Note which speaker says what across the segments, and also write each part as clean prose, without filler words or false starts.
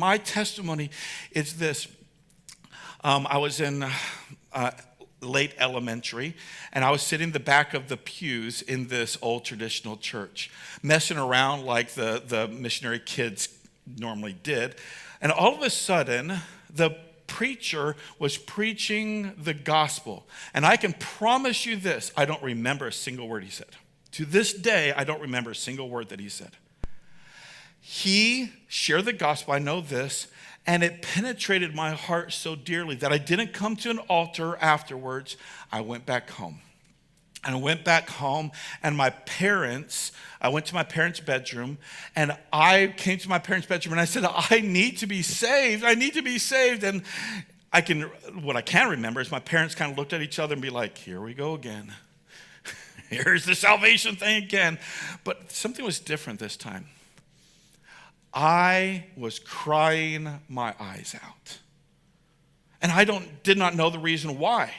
Speaker 1: my testimony is this. I was in late elementary, and I was sitting in the back of the pews in this old traditional church, messing around like the missionary kids normally did. And all of a sudden, the preacher was preaching the gospel. And I can promise you this, I don't remember a single word he said. To this day, I don't remember a single word that he said. He shared the gospel, I know this, and it penetrated my heart so dearly that I didn't come to an altar afterwards. I went back home. And I went back home, and I went to my parents' bedroom, and I came to my parents' bedroom, and I said, I need to be saved. I need to be saved. And what I can remember is my parents kind of looked at each other and be like, here we go again. Here's the salvation thing again. But something was different this time. I was crying my eyes out. And I did not know the reason why.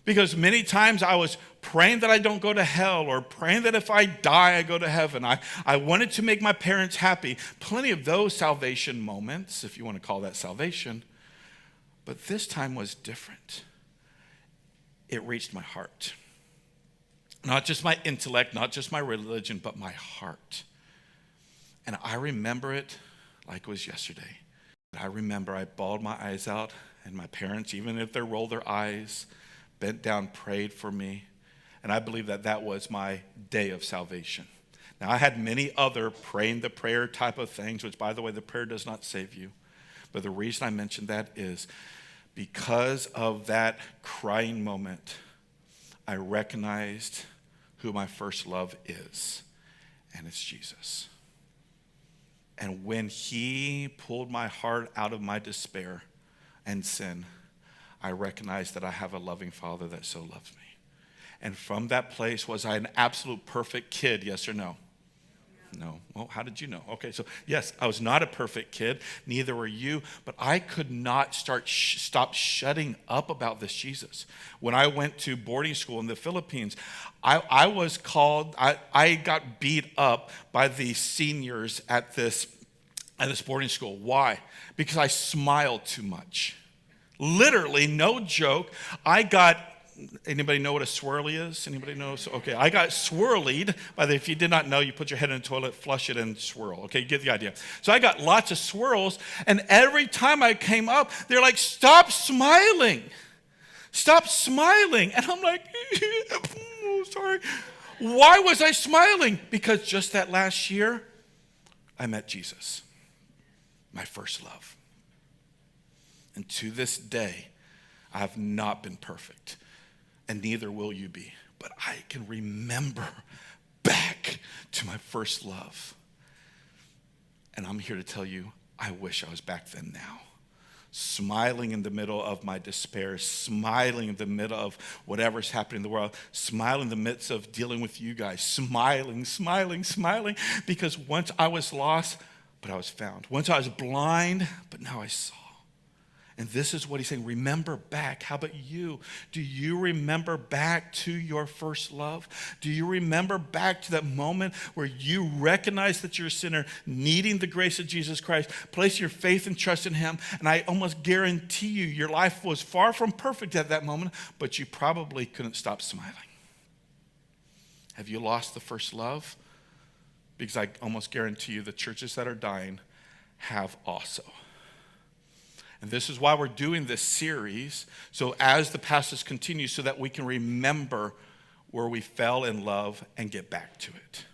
Speaker 1: Because many times I was praying that I don't go to hell, or praying that if I die, I go to heaven. I wanted to make my parents happy. Plenty of those salvation moments, if you want to call that salvation. But this time was different. It reached my heart. Not just my intellect, not just my religion, but my heart. And I remember it like it was yesterday. I remember I bawled my eyes out, and my parents, even if they rolled their eyes, bent down, prayed for me. And I believe that was my day of salvation. Now, I had many other praying the prayer type of things, which, by the way, the prayer does not save you. But the reason I mentioned that is because of that crying moment, I recognized who my first love is, and it's Jesus. And when he pulled my heart out of my despair and sin, I recognized that I have a loving Father that so loves me. And from that place, was I an absolute perfect kid, yes or no? No. Well, how did you know? Okay, so yes, I was not a perfect kid. Neither were you. But I could not stop shutting up about this Jesus. When I went to boarding school in the Philippines, I got beat up by the seniors at this boarding school. Why? Because I smiled too much. Literally, no joke. Anybody know what a swirly is? Anybody know? Okay, I got swirlied if you did not know, you put your head in the toilet, flush it, and swirl. Okay, you get the idea. So I got lots of swirls, and every time I came up, they're like, stop smiling. Stop smiling. And I'm like, oh, sorry. Why was I smiling? Because just that last year, I met Jesus, my first love. And to this day, I have not been perfect, and neither will you be. But I can remember back to my first love. And I'm here to tell you, I wish I was back then now. Smiling in the middle of my despair, smiling in the middle of whatever's happening in the world, smiling in the midst of dealing with you guys, smiling, because once I was lost, but I was found. Once I was blind, but now I saw. And this is what he's saying, remember back. How about you? Do you remember back to your first love? Do you remember back to that moment where you recognize that you're a sinner, needing the grace of Jesus Christ, place your faith and trust in him, and I almost guarantee you your life was far from perfect at that moment, but you probably couldn't stop smiling. Have you lost the first love? Because I almost guarantee you the churches that are dying have also. And this is why we're doing this series, so as the passage continues, so that we can remember where we fell in love and get back to it.